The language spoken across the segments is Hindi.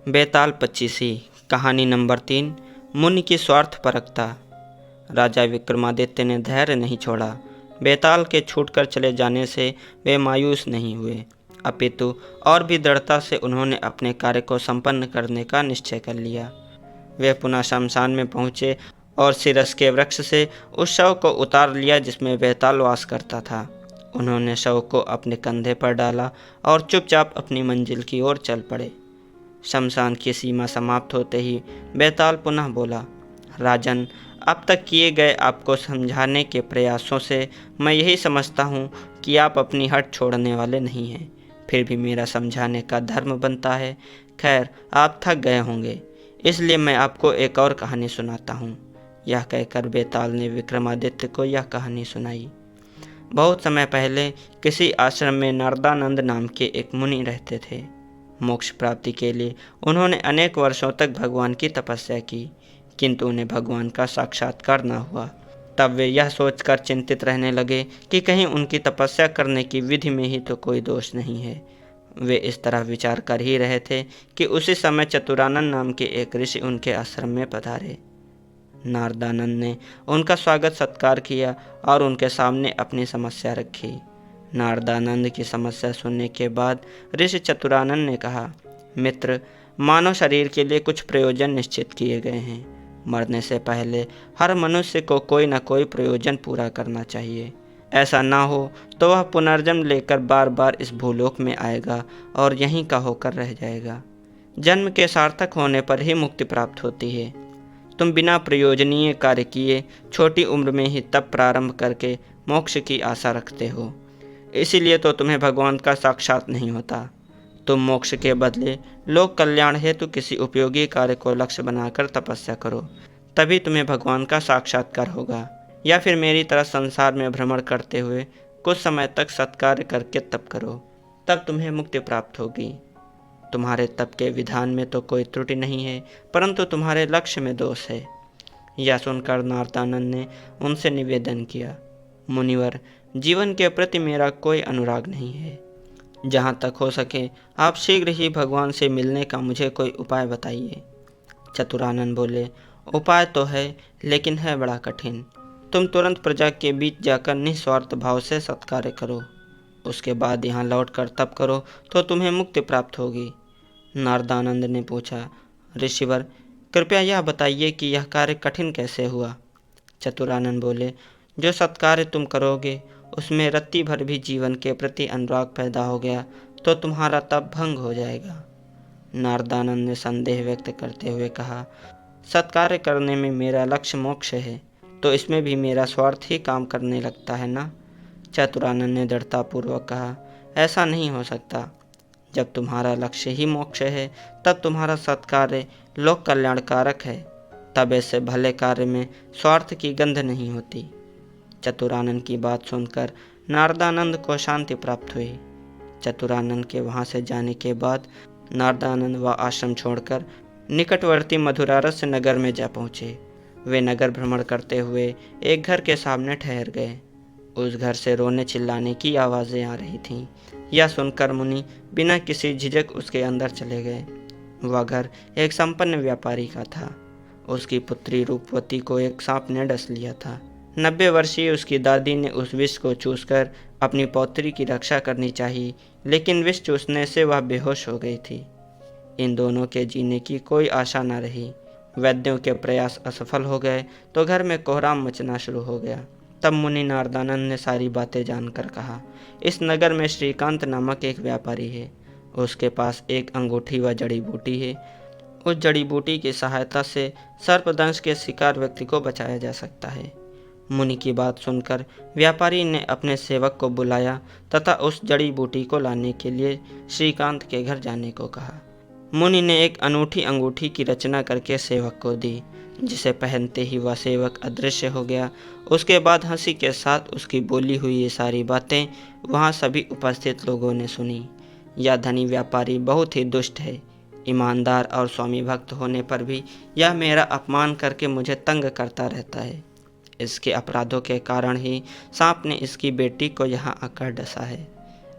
बेताल पच्चीसी कहानी नंबर 3। मुनि की स्वार्थपरकता। राजा विक्रमादित्य ने धैर्य नहीं छोड़ा। बेताल के छूटकर चले जाने से वे मायूस नहीं हुए, अपितु और भी दृढ़ता से उन्होंने अपने कार्य को संपन्न करने का निश्चय कर लिया। वे पुनः शमशान में पहुँचे और सिरस के वृक्ष से उस शव को उतार लिया जिसमें बेताल वास करता था। उन्होंने शव को अपने कंधे पर डाला और चुपचाप अपनी मंजिल की ओर चल पड़े। शमशान की सीमा समाप्त होते ही बेताल पुनः बोला, राजन, अब तक किए गए आपको समझाने के प्रयासों से मैं यही समझता हूँ कि आप अपनी हट छोड़ने वाले नहीं हैं। फिर भी मेरा समझाने का धर्म बनता है। खैर, आप थक गए होंगे, इसलिए मैं आपको एक और कहानी सुनाता हूँ। यह कहकर बेताल ने विक्रमादित्य को यह कहानी सुनाई। बहुत समय पहले किसी आश्रम में नारदानंद नाम के एक मुनि रहते थे। मोक्ष प्राप्ति के लिए उन्होंने अनेक वर्षों तक भगवान की तपस्या की, किंतु उन्हें भगवान का साक्षात्कार न हुआ। तब वे यह सोचकर चिंतित रहने लगे कि कहीं उनकी तपस्या करने की विधि में ही तो कोई दोष नहीं है। वे इस तरह विचार कर ही रहे थे कि उसी समय चतुरानन नाम के एक ऋषि उनके आश्रम में पधारे। नारदानंद ने उनका स्वागत सत्कार किया और उनके सामने अपनी समस्या रखी। नारदानंद की समस्या सुनने के बाद ऋषि चतुरानन ने कहा, मित्र, मानव शरीर के लिए कुछ प्रयोजन निश्चित किए गए हैं। मरने से पहले हर मनुष्य को कोई न कोई प्रयोजन पूरा करना चाहिए। ऐसा ना हो तो वह पुनर्जन्म लेकर बार बार इस भूलोक में आएगा और यहीं का होकर रह जाएगा। जन्म के सार्थक होने पर ही मुक्ति प्राप्त होती है। तुम बिना प्रयोजनीय कार्य किए छोटी उम्र में ही तप प्रारंभ करके मोक्ष की आशा रखते हो। इसीलिए तो तुम्हें भगवान का साक्षात नहीं होता। तुम मोक्ष के बदले लोक कल्याण हेतु किसी उपयोगी कार्य को लक्ष्य बनाकर तपस्या करो, तभी तुम्हें भगवान का साक्षात्कार होगा। या फिर मेरी तरह संसार में भ्रमण करते हुए कुछ समय तक सत्कार्य करके तप करो, तब तुम्हें मुक्ति प्राप्त होगी। तुम्हारे तप के विधान में तो कोई त्रुटि नहीं है, परंतु तुम्हारे लक्ष्य में दोष है। यह सुनकर नारदानंद ने उनसे निवेदन किया, मुनिवर, जीवन के प्रति मेरा कोई अनुराग नहीं है। जहाँ तक हो सके आप शीघ्र ही भगवान से मिलने का मुझे कोई उपाय बताइए। चतुरानन बोले, उपाय तो है, लेकिन है बड़ा कठिन। तुम तुरंत प्रजा के बीच जाकर निस्वार्थ भाव से सत्कार्य करो, उसके बाद यहाँ लौटकर तप करो तो तुम्हें मुक्ति प्राप्त होगी। नारदानंद ने पूछा, ऋषिवर, कृपया यह बताइए कि यह कार्य कठिन कैसे हुआ। चतुरानन बोले, जो सत्कार्य तुम करोगे उसमें रत्ती भर भी जीवन के प्रति अनुराग पैदा हो गया तो तुम्हारा तप भंग हो जाएगा। नारदानंद ने संदेह व्यक्त करते हुए कहा, सत्कार्य करने में मेरा लक्ष्य मोक्ष है तो इसमें भी मेरा स्वार्थ ही काम करने लगता है ना। चतुरानन ने दृढ़तापूर्वक कहा, ऐसा नहीं हो सकता। जब तुम्हारा लक्ष्य ही मोक्ष है तब तुम्हारा सत्कार्य लोक कल्याणकारक है, तब ऐसे भले कार्य में स्वार्थ की गंध नहीं होती। चतुरानन की बात सुनकर नारदानंद को शांति प्राप्त हुई। चतुरानन के वहाँ से जाने के बाद नारदानंद वह आश्रम छोड़कर निकटवर्ती मधुरारस्य नगर में जा पहुँचे। वे नगर भ्रमण करते हुए एक घर के सामने ठहर गए। उस घर से रोने चिल्लाने की आवाज़ें आ रही थीं। यह सुनकर मुनि बिना किसी झिझक उसके अंदर चले गए। वह घर एक संपन्न व्यापारी का था। उसकी पुत्री रूपवती को एक सांप ने डस लिया था। 90 वर्षीय उसकी दादी ने उस विष को चूसकर अपनी पौत्री की रक्षा करनी चाहिए, लेकिन विष चूसने से वह बेहोश हो गई थी। इन दोनों के जीने की कोई आशा न रही। वैद्यों के प्रयास असफल हो गए तो घर में कोहराम मचना शुरू हो गया। तब मुनि नारदानंद ने सारी बातें जानकर कहा, इस नगर में श्रीकांत नामक एक व्यापारी है। उसके पास एक अंगूठी व जड़ी बूटी है। उस जड़ी बूटी की सहायता से सर्पदंश के शिकार व्यक्ति को बचाया जा सकता है। मुनि की बात सुनकर व्यापारी ने अपने सेवक को बुलाया तथा उस जड़ी बूटी को लाने के लिए श्रीकांत के घर जाने को कहा। मुनि ने एक अनूठी अंगूठी की रचना करके सेवक को दी, जिसे पहनते ही वह सेवक अदृश्य हो गया। उसके बाद हंसी के साथ उसकी बोली हुई ये सारी बातें वहाँ सभी उपस्थित लोगों ने सुनी। यह धनी व्यापारी बहुत ही दुष्ट है। ईमानदार और स्वामी भक्त होने पर भी यह मेरा अपमान करके मुझे तंग करता रहता है। इसके अपराधों के कारण ही सांप ने इसकी बेटी को यहाँ आकर डसा है।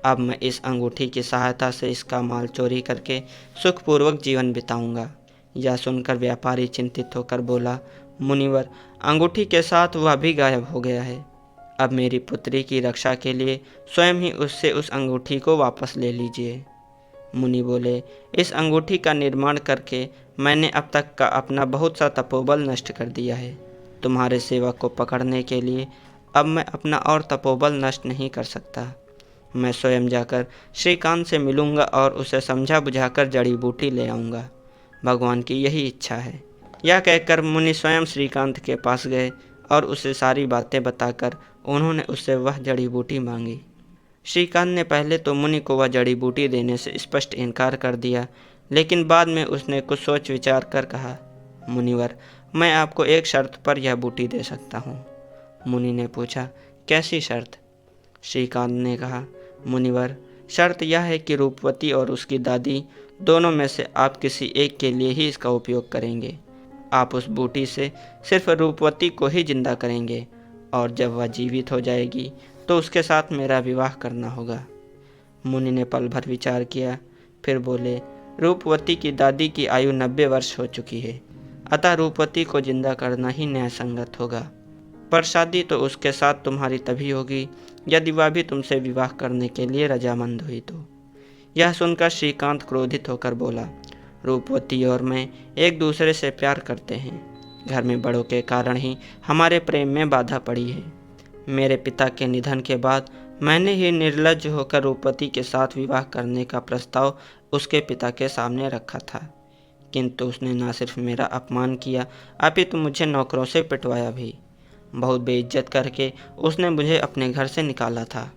अब मैं इस अंगूठी की सहायता से इसका माल चोरी करके सुखपूर्वक जीवन बिताऊंगा। यह सुनकर व्यापारी चिंतित होकर बोला, मुनिवर, अंगूठी के साथ वह भी गायब हो गया है। अब मेरी पुत्री की रक्षा के लिए स्वयं ही उससे उस अंगूठी को वापस ले लीजिए। मुनि बोले, इस अंगूठी का निर्माण करके मैंने अब तक का अपना बहुत सा तपोबल नष्ट कर दिया है। तुम्हारे सेवक को पकड़ने के लिए अब मैं अपना और तपोबल नष्ट नहीं कर सकता। मैं स्वयं जाकर श्रीकांत से मिलूंगा और उसे समझा बुझाकर जड़ी बूटी ले आऊँगा। भगवान की यही इच्छा है। यह कहकर मुनि स्वयं श्रीकांत के पास गए और उसे सारी बातें बताकर उन्होंने उससे वह जड़ी बूटी मांगी। श्रीकांत ने पहले तो मुनि को वह जड़ी बूटी देने से स्पष्ट इनकार कर दिया, लेकिन बाद में उसने कुछ सोच विचार कर कहा, मुनिवर, मैं आपको एक शर्त पर यह बूटी दे सकता हूँ। मुनि ने पूछा, कैसी शर्त? श्रीकांत ने कहा, मुनिवर, शर्त यह है कि रूपवती और उसकी दादी दोनों में से आप किसी एक के लिए ही इसका उपयोग करेंगे। आप उस बूटी से सिर्फ रूपवती को ही जिंदा करेंगे और जब वह जीवित हो जाएगी तो उसके साथ मेरा विवाह करना होगा। मुनि ने पल भर विचार किया, फिर बोले, रूपवती की दादी की आयु 90 वर्ष हो चुकी है, अतः रूपवती को जिंदा करना ही न्यायसंगत होगा। पर शादी तो उसके साथ तुम्हारी तभी होगी यदि वह भी तुमसे विवाह करने के लिए रजामंद हुई तो। यह सुनकर श्रीकांत क्रोधित होकर बोला, रूपवती और मैं एक दूसरे से प्यार करते हैं। घर में बड़ों के कारण ही हमारे प्रेम में बाधा पड़ी है। मेरे पिता के निधन के बाद मैंने ही निर्लज्ज होकर रूपवती के साथ विवाह करने का प्रस्ताव उसके पिता के सामने रखा था, किंतु उसने न सिर्फ मेरा अपमान किया अपितु मुझे नौकरों से पिटवाया भी। बहुत बेइज्जत करके उसने मुझे अपने घर से निकाला था।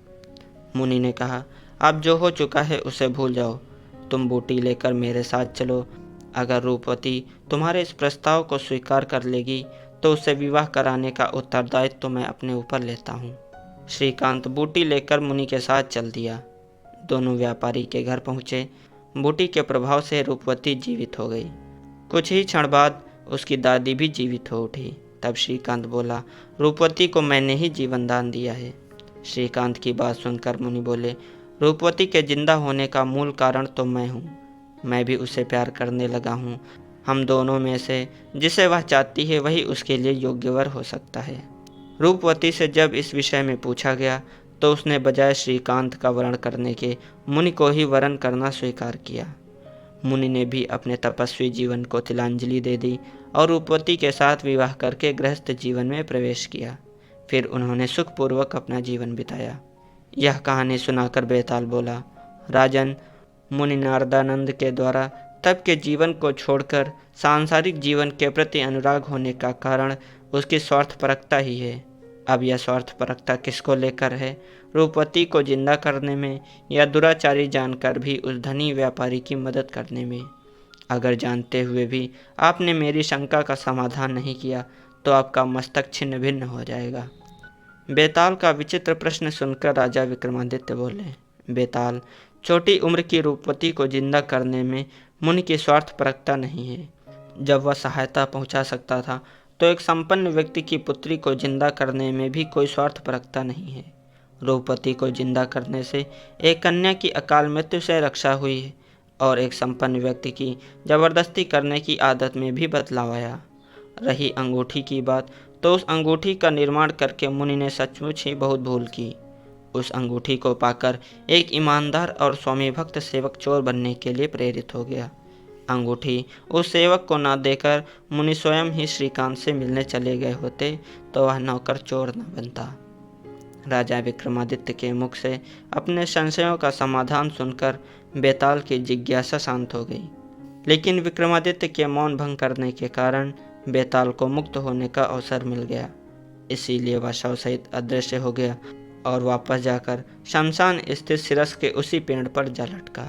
मुनि ने कहा, अब जो हो चुका है उसे भूल जाओ। तुम बूटी लेकर मेरे साथ चलो। अगर रूपवती तुम्हारे इस प्रस्ताव को स्वीकार कर लेगी तो उससे विवाह कराने का उत्तरदायित्व तो मैं अपने ऊपर लेता हूँ। श्रीकांत बूटी लेकर मुनि के साथ चल दिया। दोनों व्यापारी के घर पहुँचे। बूटी के प्रभाव से रूपवती जीवित हो गई। कुछ ही क्षण बाद उसकी दादी भी जीवित हो उठी। तब श्रीकांत बोला, रूपवती को मैंने ही जीवन दान दिया है। श्रीकांत की बात सुनकर मुनि बोले, रूपवती के जिंदा होने का मूल कारण तो मैं हूँ। मैं भी उसे प्यार करने लगा हूँ। हम दोनों में से जिसे वह चाहती है वही उसके लिए योग्य वर हो सकता है। रूपवती से जब इस विषय में पूछा गया तो उसने बजाय श्रीकांत का वरण करने के मुनि को ही वरण करना स्वीकार किया। मुनि ने भी अपने तपस्वी जीवन को तिलांजलि दे दी और रूपवती के साथ विवाह करके गृहस्थ जीवन में प्रवेश किया। फिर उन्होंने सुखपूर्वक अपना जीवन बिताया। यह कहानी सुनाकर बेताल बोला, राजन, मुनि नारदानंद के द्वारा तब के जीवन को छोड़कर सांसारिक जीवन के प्रति अनुराग होने का कारण उसकी स्वार्थपरकता ही है। अब यह स्वार्थपरकता किसको लेकर है, रूपवती को जिंदा करने में या दुराचारी जानकर भी उस धनी व्यापारी की मदद करने में? अगर जानते हुए भी आपने मेरी शंका का समाधान नहीं किया तो आपका मस्तक छिन्न भिन्न हो जाएगा। बेताल का विचित्र प्रश्न सुनकर राजा विक्रमादित्य बोले, बेताल, छोटी उम्र की रूपवती को जिंदा करने में मुनि की स्वार्थपरकता नहीं है। जब वह सहायता पहुंचा सकता था तो एक संपन्न व्यक्ति की पुत्री को जिंदा करने में भी कोई स्वार्थपरकता नहीं है। रूपवती को जिंदा करने से एक कन्या की अकाल मृत्यु से रक्षा हुई है और एक संपन्न व्यक्ति की जबरदस्ती करने की आदत में भी बदलाव आया। रही अंगूठी की बात, तो उस अंगूठी का निर्माण करके मुनि ने सचमुच ही बहुत भूल की। उस अंगूठी को पाकर एक ईमानदार और स्वामी भक्त सेवक चोर बनने के लिए प्रेरित हो गया। अंगूठी उस सेवक को न देकर मुनि स्वयं ही श्रीकांत से मिलने चले गए होते तो वह नौकर चोर न बनता। राजा विक्रमादित्य के मुख से अपने संशयों का समाधान सुनकर बेताल की जिज्ञासा शांत हो गई, लेकिन विक्रमादित्य के मौन भंग करने के कारण बेताल को मुक्त होने का अवसर मिल गया। इसीलिए वह शव सहित अदृश्य हो गया और वापस जाकर शमशान स्थित सिरस के उसी पेड़ पर जा लटका।